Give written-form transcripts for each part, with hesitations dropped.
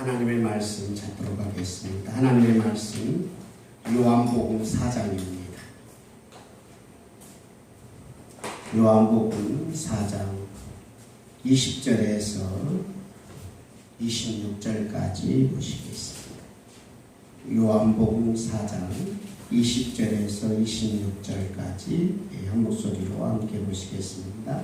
하나님의 말씀 찾도록 하겠습니다. 하나님의 말씀 요한복음 4장입니다. 요한복음 4장 20절에서 26절까지 보시겠습니다. 요한복음 4장 20절에서 26절까지 한 목소리로 함께 보시겠습니다.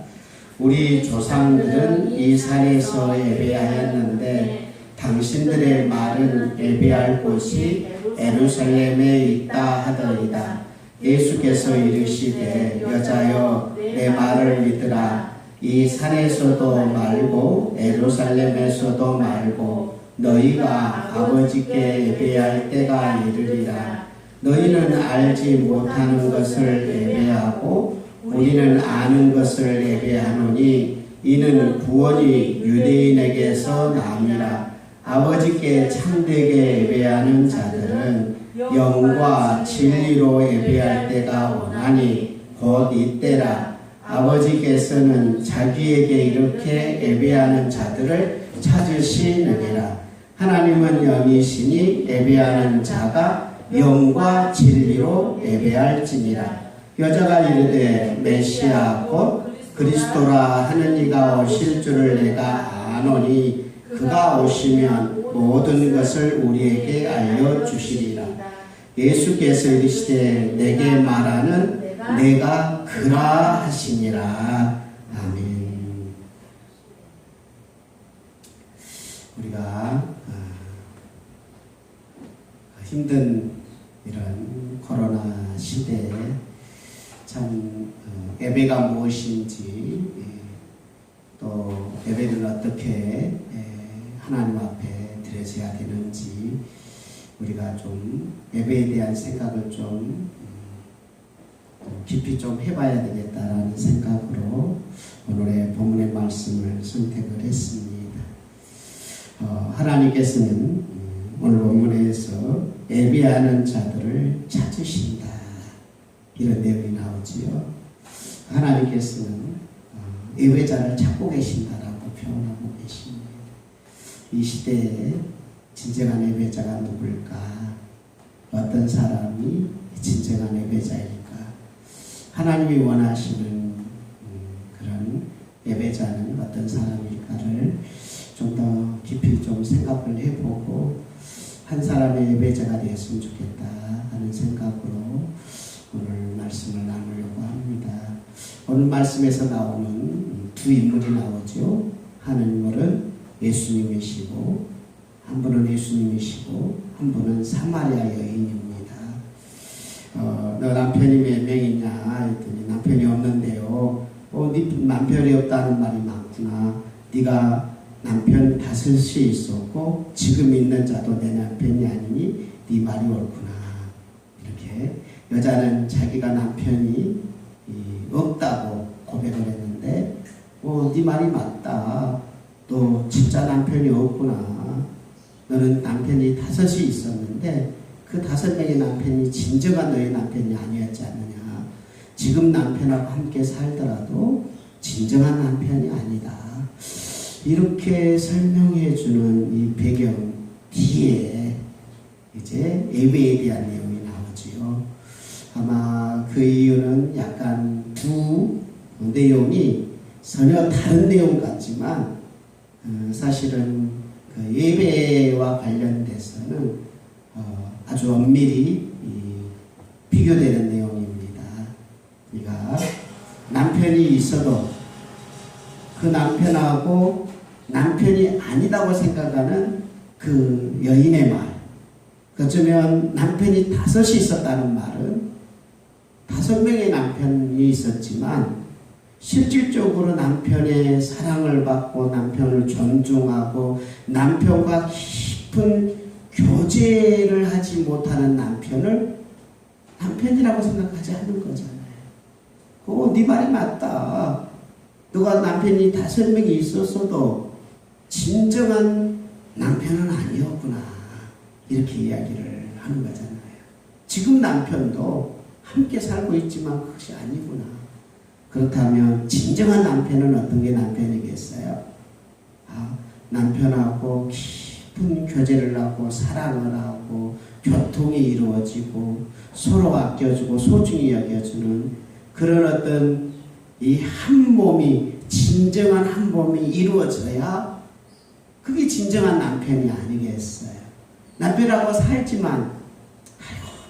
우리 조상들은 이 산에서 예배하였는데 당신들의 말은 예배할 곳이 예루살렘에 있다 하더이다. 예수께서 이르시되 여자여 내 말을 믿으라. 이 산에서도 말고 예루살렘에서도 말고 너희가 아버지께 예배할 때가 이르리라. 너희는 알지 못하는 것을 예배하고 우리는 아는 것을 예배하노니 이는 구원이 유대인에게서 남이라. 아버지께 참되게 예배하는 자들은 영과 진리로 예배할 때가 오나니 곧 이때라. 아버지께서는 자기에게 이렇게 예배하는 자들을 찾으시느니라. 하나님은 영이시니 예배하는 자가 영과 진리로 예배할지니라. 여자가 이르되 메시아 곧 그리스도라 하는 이가 오실 줄을 내가 아노니 그가 오시면 모든 것을 우리에게 알려주시리라. 예수께서 이르시되 내게 말하는 내가 그라 하시니라. 아멘. 우리가 힘든 이런 코로나 시대에 참 예배가 무엇인지 또 예배를 어떻게 하나님 앞에 드려져야 되는지 우리가 좀 예배에 대한 생각을 좀 깊이 좀 해봐야 되겠다라는 생각으로 오늘의 본문의 말씀을 선택을 했습니다. 하나님께서는 오늘 본문에서 예배하는 자들을 찾으신다 이런 내용이 나오지요. 하나님께서는 예배자를 찾고 계신다라고 표현하고 계십니다. 이 시대에 진정한 예배자가 누굴까? 어떤 사람이 진정한 예배자일까? 하나님이 원하시는 그런 예배자는 어떤 사람일까를 좀 더 깊이 좀 생각을 해보고 한 사람의 예배자가 되었으면 좋겠다 하는 생각으로 오늘 말씀을 나누려고 합니다. 오늘 말씀에서 나오는 두 인물이 나오죠. 한 인물은 예수님이시고 한 분은 예수님이시고 한 분은 사마리아 여인입니다. 너 남편이 몇 명이냐 했더니 남편이 없는데요. 네 남편이 없다는 말이 많구나. 네가 남편 5이 있었고 지금 있는 자도 내 남편이 아니니 네 말이 옳구나. 이렇게 여자는 자기가 남편이 없다고 고백을 했는데 네 말이 맞다. 너 진짜 남편이 없구나. 너는 남편이 5이 있었는데 그 5명의 남편이 진정한 너의 남편이 아니었지 않느냐. 지금 남편하고 함께 살더라도 진정한 남편이 아니다. 이렇게 설명해 주는 이 배경 뒤에 이제 예배에 대한 내용이 나오지요. 아마 그 이유는 약간 두 내용이 전혀 다른 내용 같지만 사실은 그 예배와 관련돼서는 아주 엄밀히 비교되는 내용입니다. 그러니까 남편이 있어도 그 남편하고 남편이 아니다고 생각하는 그 여인의 말, 어쩌면 남편이 5이 있었다는 말은 5명의 남편이 있었지만 실질적으로 남편의 사랑을 받고 남편을 존중하고 남편과 깊은 교제를 하지 못하는 남편을 남편이라고 생각하지 않는 거잖아요. 네 말이 맞다. 너가 남편이 5명이 있었어도 진정한 남편은 아니었구나. 이렇게 이야기를 하는 거잖아요. 지금 남편도 함께 살고 있지만 그것이 아니구나. 그렇다면 진정한 남편은 어떤 게 남편이겠어요? 남편하고 깊은 깊은 교제를 하고 사랑을 하고 교통이 이루어지고 서로 아껴주고 소중히 여겨주는 그런 어떤 이 한 몸이 진정한 한 몸이 이루어져야 그게 진정한 남편이 아니겠어요. 남편하고 살지만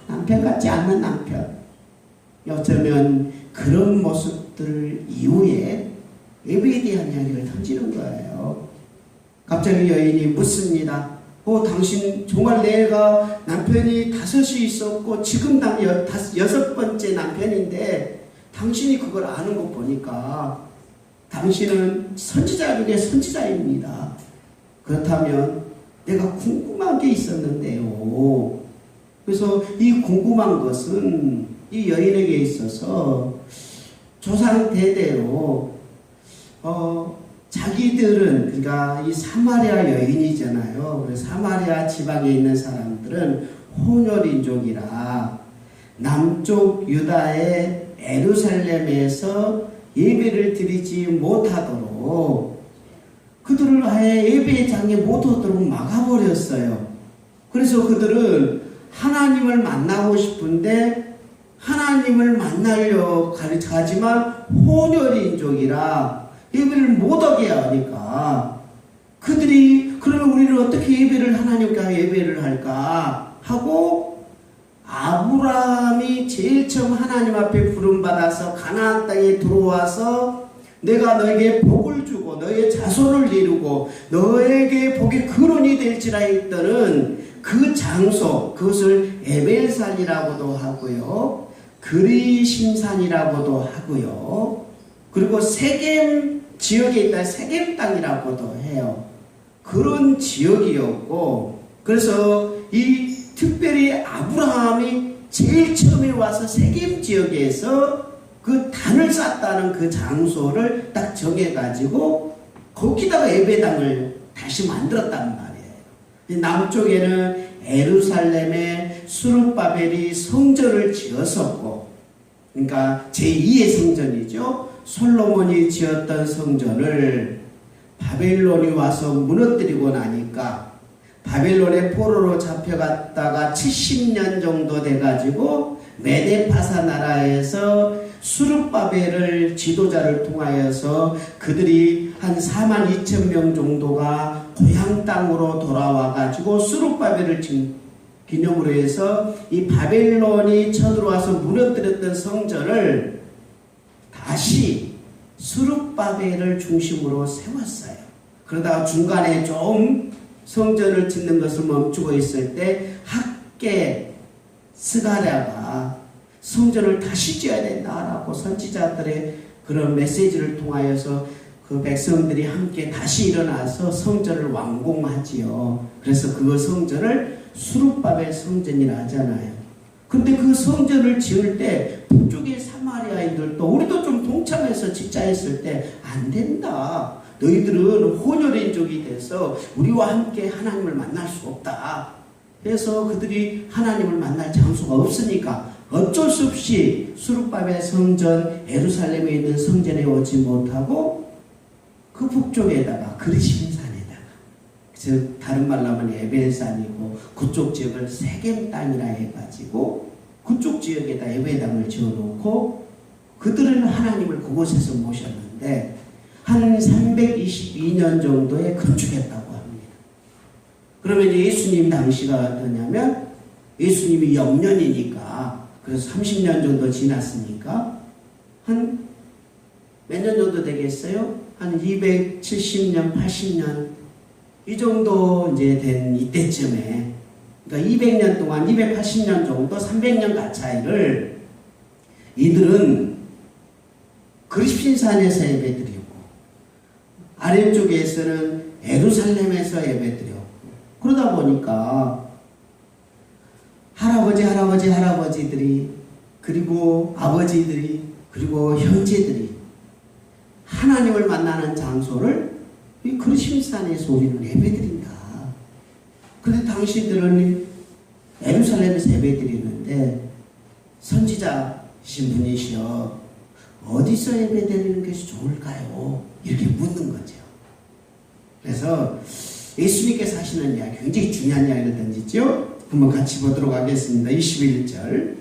남편 같지 않는 남편, 어쩌면 그런 모습들 이후에 예배에 대한 이야기를 던지는 거예요. 갑자기 여인이 묻습니다. 당신 정말 내가 남편이 5이 있었고 지금 당 6번째 남편인데 당신이 그걸 아는 거 보니까 당신은 선지자 중에 선지자입니다. 그렇다면 내가 궁금한 게 있었는데요. 그래서 이 궁금한 것은 이 여인에게 있어서 조상 대대로 자기들은 그러니까 이 사마리아 여인이잖아요. 그래서 사마리아 지방에 있는 사람들은 혼혈인족이라 남쪽 유다의 예루살렘에서 예배를 드리지 못하도록 그들을 아예 예배장에 못 오도록 막아버렸어요. 그래서 그들은 하나님을 만나고 싶은데 하나님을 만나려 가지만 혼혈인족이라 예배를 못하게 하니까 그들이 그러면 우리는 어떻게 예배를 하나님께 예배를 할까 하고 아브라함이 제일 처음 하나님 앞에 부름받아서 가나안 땅에 들어와서 내가 너에게 복을 주고 너의 자손을 이루고 너에게 복의 근원이 될지라 했더는 그 장소 그것을 에벨산이라고도 하고요 그리심산이라고도 하고요 그리고 세겜 지역에 있다 세겜 땅이라고도 해요. 그런 지역이었고 그래서 이 특별히 아브라함이 제일 처음에 와서 세겜 지역에서 그 단을 쌓았다는 그 장소를 딱 정해가지고 거기다가 예배당을 다시 만들었단 말이에요. 남쪽에는 예루살렘에 스룹바벨이 성전을 지었었고 그러니까 제2의 성전이죠. 솔로몬이 지었던 성전을 바벨론이 와서 무너뜨리고 나니까 바벨론의 포로로 잡혀갔다가 70년 정도 돼가지고 메데파사 나라에서 수룹바벨을 지도자를 통하여서 그들이 한 42,000명 정도가 고향 땅으로 돌아와가지고 수룹바벨을 기념으로 해서 이 바벨론이 쳐들어와서 무너뜨렸던 성전을 다시 수룹바벨을 중심으로 세웠어요. 그러다가 중간에 좀 성전을 짓는 것을 멈추고 있을 때 학계 스가랴가 성전을 다시 지어야 된다라고 선지자들의 그런 메시지를 통하여서 그 백성들이 함께 다시 일어나서 성전을 완공하지요. 그래서 그 성전을 수룹바벨 성전이라 하잖아요. 근데 그 성전을 지을 때 북쪽의 사마리아인들도 우리도 좀 동참해서 짓자 했을 때 안 된다. 너희들은 혼혈인족이 돼서 우리와 함께 하나님을 만날 수 없다. 그래서 그들이 하나님을 만날 장소가 없으니까 어쩔 수 없이 수룹바벨 성전 예루살렘에 있는 성전에 오지 못하고 그 북쪽에다가 그리심산에다가 즉 다른 말로 하면 에벨산이고 그쪽 지역을 세겜 땅이라 해가지고 그쪽 지역에다 예배당을 지어놓고 그들은 하나님을 그곳에서 모셨는데 한 322년 정도에 건축했다고 합니다. 그러면 예수님 당시가 어떠냐면 예수님이 영년이니까 그래서 30년 정도 지났으니까 한 몇 년 정도 되겠어요? 한 270년, 80년 이 정도 이제 된 이때쯤에 그러니까 200년 동안 280년 정도 300년 가차이를 이들은 그리심산에서 예배드리고 아래쪽에서는 예루살렘에서 예배드렸고 그러다 보니까 할아버지들이 그리고 아버지들이 그리고 형제들이 하나님을 만나는 장소를 이 그리심산에서 우리는 예배드린다. 그런데 당신들은 예루살렘에서 예배드리는데 선지자이신 분이시여 어디서 예배드리는 것이 좋을까요? 이렇게 묻는 거죠. 그래서 예수님께서 하시는 이야기, 굉장히 중요한 이야기를 던지죠. 한번 같이 보도록 하겠습니다. 21절.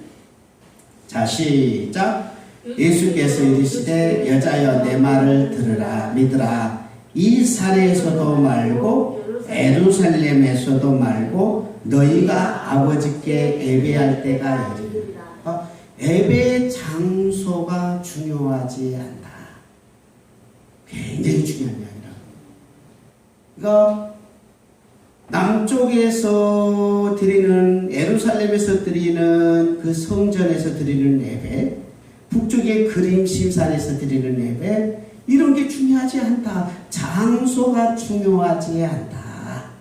자, 시작. 예수께서 이르시되 여자여 내 말을 들으라 믿으라. 이 산에서도 말고 예루살렘에서도 말고 너희가 아버지께 예배할 때가 이르리라. 예배 장소가 중요하지 않다. 굉장히 중요한 이야기라고. 그러니까 남쪽에서 드리는, 예루살렘에서 드리는 그 성전에서 드리는 예배, 북쪽의 그림심산에서 드리는 예배, 이런 게 중요하지 않다. 장소가 중요하지 않다.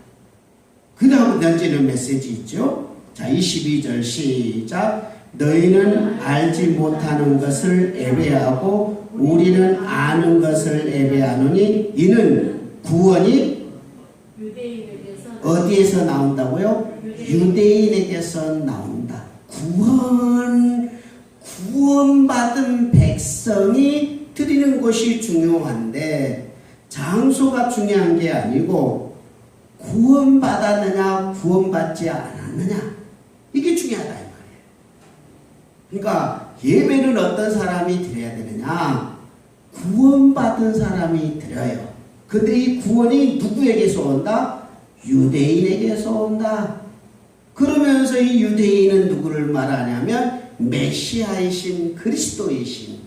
그 다음 던지는 메시지 있죠. 자, 22절 시작. 너희는 알지 못하는 것을 예배하고 우리는 아는 것을 예배하노니 이는 구원이 어디에서 나온다고요? 유대인에게서 나온다. 구원받은 백성이 드리는 것이 중요한데 장소가 중요한 게 아니고 구원받았느냐 구원받지 않았느냐 이게 중요하다 이 말이에요. 그러니까 예배는 어떤 사람이 드려야 되느냐? 구원받은 사람이 드려요. 근데 이 구원이 누구에게서 온다? 유대인에게서 온다. 그러면서 이 유대인은 누구를 말하냐면 메시아이신 그리스도이신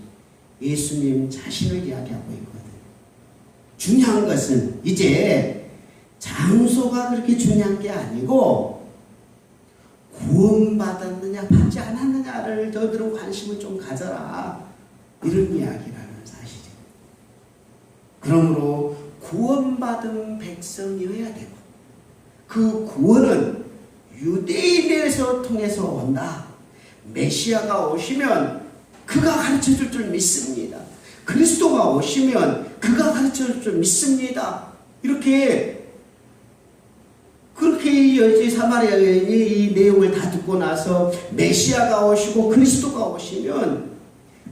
예수님 자신을 이야기하고 있거든요. 중요한 것은 이제 장소가 그렇게 중요한 게 아니고 구원받았느냐 받지 않았느냐를 너희들은 관심을 좀 가져라. 이런 이야기라는 사실이에요. 그러므로 구원받은 백성이어야 되고 그 구원은 유대인에서 통해서 온다. 메시아가 오시면 그가 가르쳐줄 줄 믿습니다. 그리스도가 오시면 그가 가르쳐줄 줄 믿습니다. 그렇게 여지 사마리아 여인이 이 내용을 다 듣고 나서 메시아가 오시고 그리스도가 오시면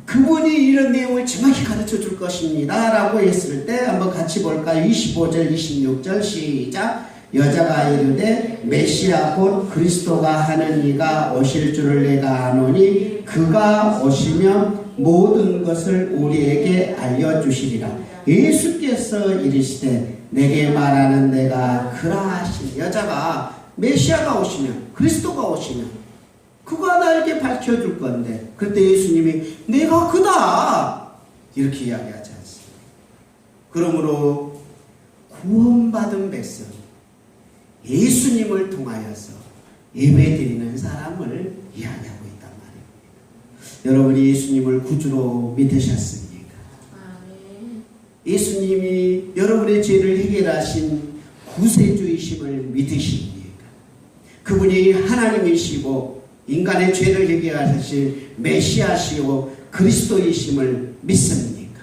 그분이 이런 내용을 정확히 가르쳐 줄 것입니다 라고 했을 때 한번 같이 볼까요? 25절 26절 시작. 여자가 이르되 메시아 곧 그리스도가 하는 이가 오실 줄을 내가 아노니 그가 오시면 모든 것을 우리에게 알려주시리라. 예수께서 이르시되 내게 말하는 내가 그라 하신. 여자가 메시아가 오시면 그리스도가 오시면 그가 나에게 밝혀줄 건데 그때 예수님이 내가 그다 이렇게 이야기하지 않습니다. 그러므로 구원받은 백성 예수님을 통하여서 예배드리는 사람을 이야기하고 있단 말입니다. 여러분이 예수님을 구주로 믿으셨습니까? 예수님이 여러분의 죄를 해결하신 구세주이심을 믿으십니까? 그분이 하나님이시고 인간의 죄를 해결하실 메시아시고 그리스도이심을 믿습니까?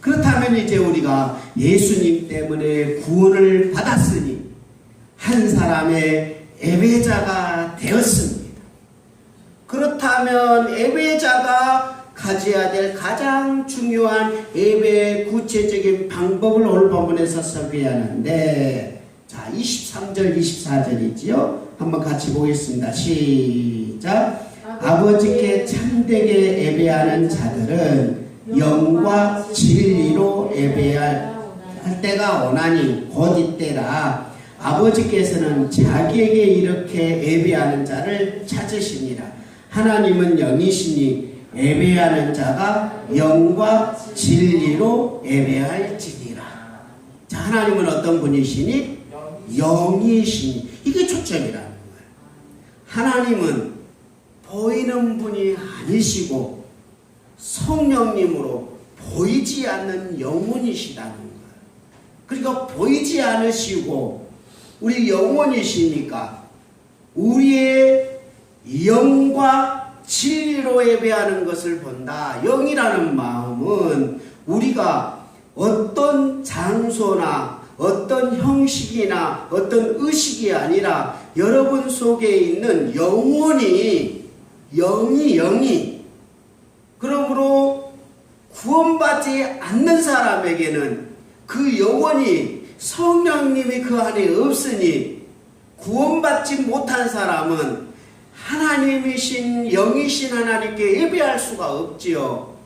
그렇다면 이제 우리가 예수님 때문에 구원을 받았으니 한 사람의 예배자가 되었습니다. 그렇다면 예배자가 가져야 될 가장 중요한 예배의 구체적인 방법을 오늘 본문에서 설교하는데, 자 23절 24절이지요. 한번 같이 보겠습니다. 시작. 아버지께 참되게 예배하는 자들은 영과 진리로 예배할 때가 오나니 곧 이때라. 아버지께서는 자기에게 이렇게 예배하는 자를 찾으시니라. 하나님은 영이시니 예배하는 자가 영과 진리로 예배할지니라. 자, 하나님은 어떤 분이시니? 영이시니. 이게 초점이라는 거예요. 하나님은 보이는 분이 아니시고 성령님으로 보이지 않는 영혼이시라는 거예요. 그러니까 보이지 않으시고 우리 영혼이시니까 우리의 영과 진리로 예배하는 것을 본다. 영이라는 마음은 우리가 어떤 장소나 어떤 형식이나 어떤 의식이 아니라 여러분 속에 있는 영혼이 영이 그러므로 구원받지 않는 사람에게는 그 영혼이 성령님이 그 안에 없으니 구원받지 못한 사람은 하나님이신 영이신 하나님께 예배할 수가 없지요.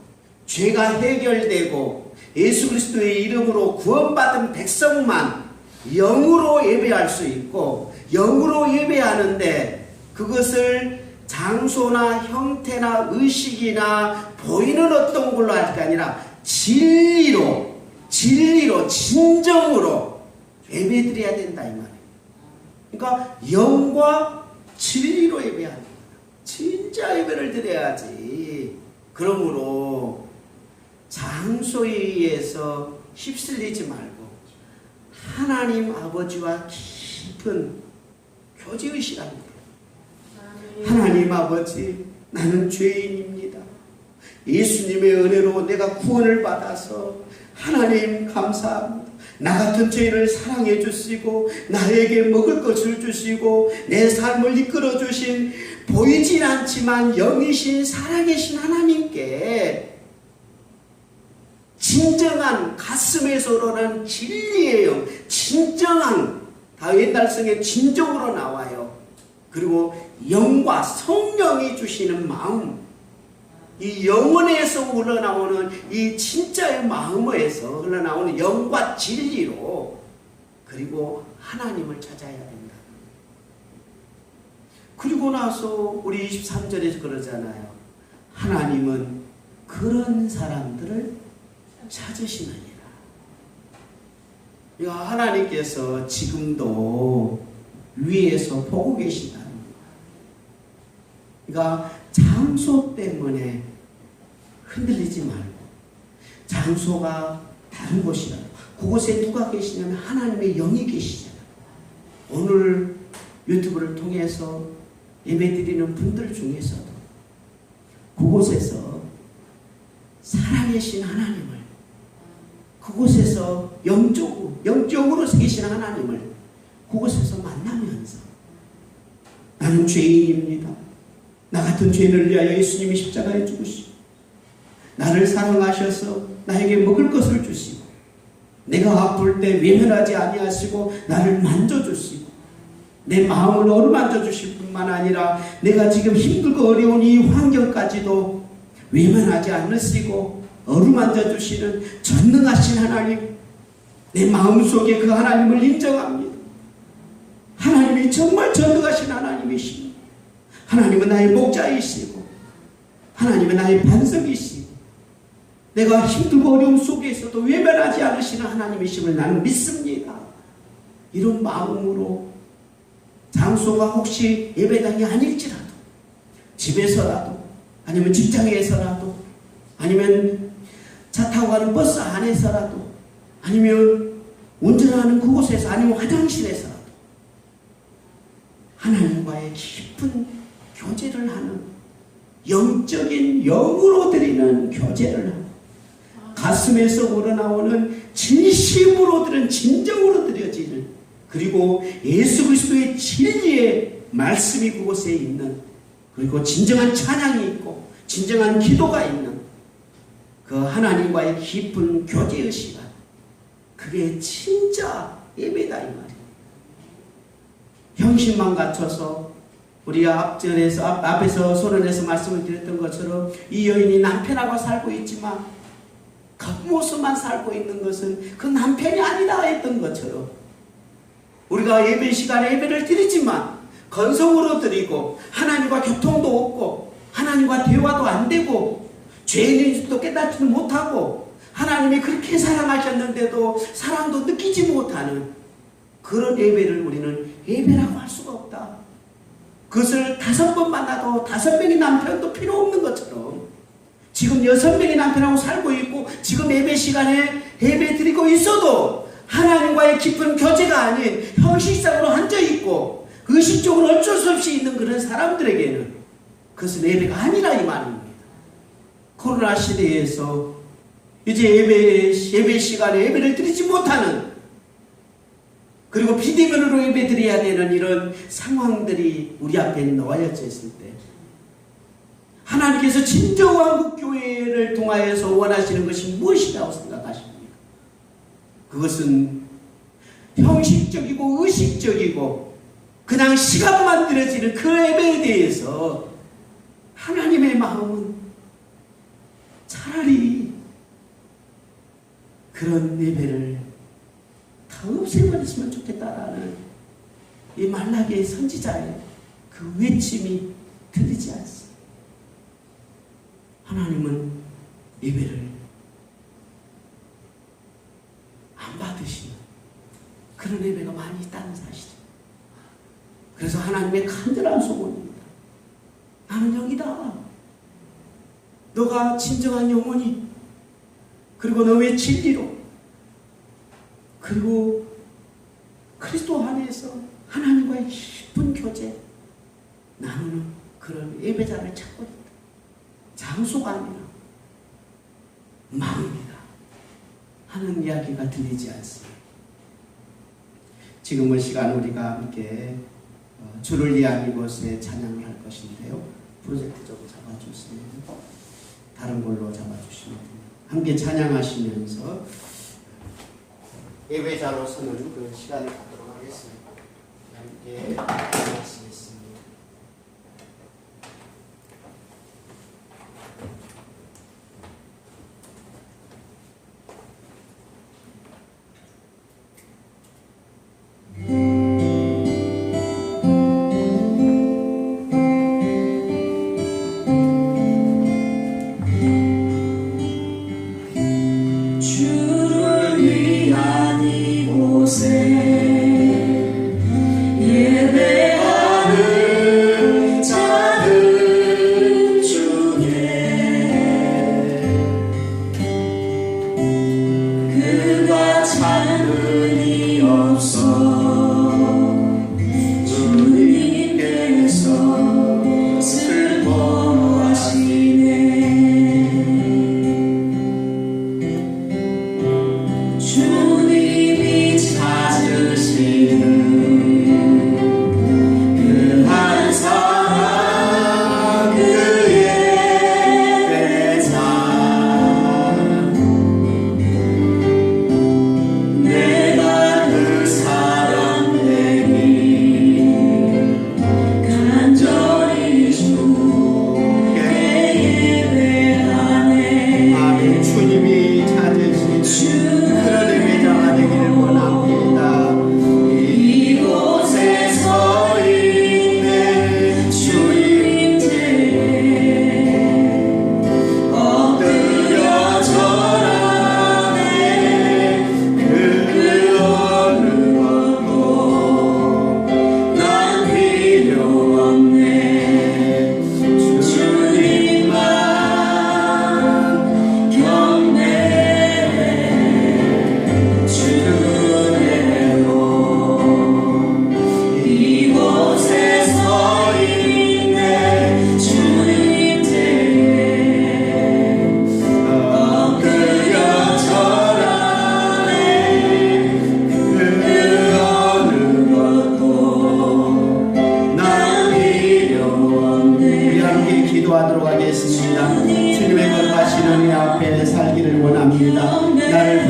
죄가 해결되고 예수 그리스도의 이름으로 구원받은 백성만 영으로 예배할 수 있고, 영으로 예배하는데 그것을 장소나 형태나 의식이나 보이는 어떤 걸로 할 게 아니라 진리로 진정으로 예배드려야 된다 이 말이에요. 그러니까 영과 진리로 예배하는 거야. 진짜 예배를 드려야지. 그러므로 장소에 의해서 휩쓸리지 말고 하나님 아버지와 깊은 교제의 시간입니다. 하나님 아버지, 나는 죄인입니다. 예수님의 은혜로 내가 구원을 받아서 하나님 감사합니다. 나 같은 죄인을 사랑해 주시고 나에게 먹을 것을 주시고 내 삶을 이끌어 주신 보이진 않지만 영이신 살아계신 하나님께 진정한 가슴에서 우러나는 진리의 영, 진정한, 다 옛날성의 진정으로 나와요. 그리고 영과 성령이 주시는 마음, 이 영혼에서 흘러나오는 이 진짜의 마음에서 흘러나오는 영과 진리로, 그리고 하나님을 찾아야 된다. 그리고 나서 우리 23절에서 그러잖아요. 하나님은 그런 사람들을 찾으시느니라. 하나님께서 지금도 위에서 보고 계시다는 거예요. 그러니까 장소 때문에 흔들리지 말고, 장소가 다른 곳이라도 그곳에 누가 계시냐면 하나님의 영이 계시잖아요. 오늘 유튜브를 통해서 예배드리는 분들 중에서도 그곳에서 살아계신 하나님을, 그곳에서 영적으로 계신 하나님을 그곳에서 만나면서 나는 죄인입니다. 나 같은 죄인을 위하여 예수님이 십자가에 죽으시고 나를 사랑하셔서 나에게 먹을 것을 주시고 내가 아플 때 외면하지 아니하시고 나를 만져주시고 내 마음을 어루만져 주실 뿐만 아니라 내가 지금 힘들고 어려운 이 환경까지도 외면하지 않으시고 어루만져 주시는 전능하신 하나님, 내 마음속에 그 하나님을 인정합니다. 하나님이 정말 전능하신 하나님이시고 하나님은 나의 목자이시고 하나님은 나의 반석이시고 내가 힘들고 어려움 속에서도 외면하지 않으시는 하나님이심을 나는 믿습니다. 이런 마음으로 장소가 혹시 예배당이 아닐지라도 집에서라도 아니면 직장에서라도 아니면 차 타고 가는 버스 안에서라도 아니면 운전하는 그곳에서 아니면 화장실에서라도 하나님과의 깊은 교제를 하는, 영적인 영으로 드리는 교제를 하는, 가슴에서 우러나오는 진심으로 드리는, 진정으로 드려지는, 그리고 예수 그리스도의 진리의 말씀이 그곳에 있는, 그리고 진정한 찬양이 있고 진정한 기도가 있는 그 하나님과의 깊은 교제의 시간, 그게 진짜 예배다 이 말이에요. 형식만 갖춰서 우리 앞에서 소론에서 말씀을 드렸던 것처럼 이 여인이 남편하고 살고 있지만 겉모습만 살고 있는 것은 그 남편이 아니다 했던 것처럼 우리가 예배 시간에 예배를 드리지만 건성으로 드리고 하나님과 교통도 없고 하나님과 대화도 안 되고 죄인인지도 깨닫지도 못하고 하나님이 그렇게 사랑하셨는데도 사랑도 느끼지 못하는 그런 예배를 우리는 예배라고 할 수가 없다. 그것을 5번 만나도 5명의 남편도 필요 없는 것처럼 지금 6명의 남편하고 살고 있고 지금 예배 시간에 예배 드리고 있어도 하나님과의 깊은 교제가 아닌 형식상으로 앉아있고 의식적으로 어쩔 수 없이 있는 그런 사람들에게는 그것은 예배가 아니라 이 말입니다. 코로나 시대에서 이제 예배 시간에 예배를 드리지 못하는, 그리고 비대면으로 예배 드려야 되는 이런 상황들이 우리 앞에 놓여져 있을 때 하나님께서 진정한 그 교회를 통하여서 원하시는 것이 무엇이라고 생각하십니까? 그것은 형식적이고 의식적이고 그냥 시간만 들어지는 그 예배에 대해서 하나님의 마음은 차라리 그런 예배를 다 없애버렸으면 좋겠다라는 이 말라기의 선지자의 그 외침이 들리지 않습니다. 하나님은 예배를 안 받으시는 그런 예배가 많이 있다는 사실이죠. 그래서 하나님의 간절한 소원입니다. 나는 여기다. 너가 진정한 영혼이, 그리고 너의 진리로, 그리고 그리스도 안에서 하나님과의 깊은 교제 나누는 그런 예배자를 찾고 있다. 장소가 아니라 마음이다 하는 이야기가 들리지 않습니다. 지금은 시간 우리가 함께 주를 위한 이곳에 찬양을 할 것인데요. 프로젝트적으로 잡아주시면, 다른 걸로 잡아주시면 됩니다. 함께 찬양하시면서 예배자로서는 그 시간을 갖도록 하겠습니다. 함께 찬양하시겠습니다. 기도하도록 하겠습니다. 주님의 거룩하신 은혜 앞에 살기를 원합니다. 나를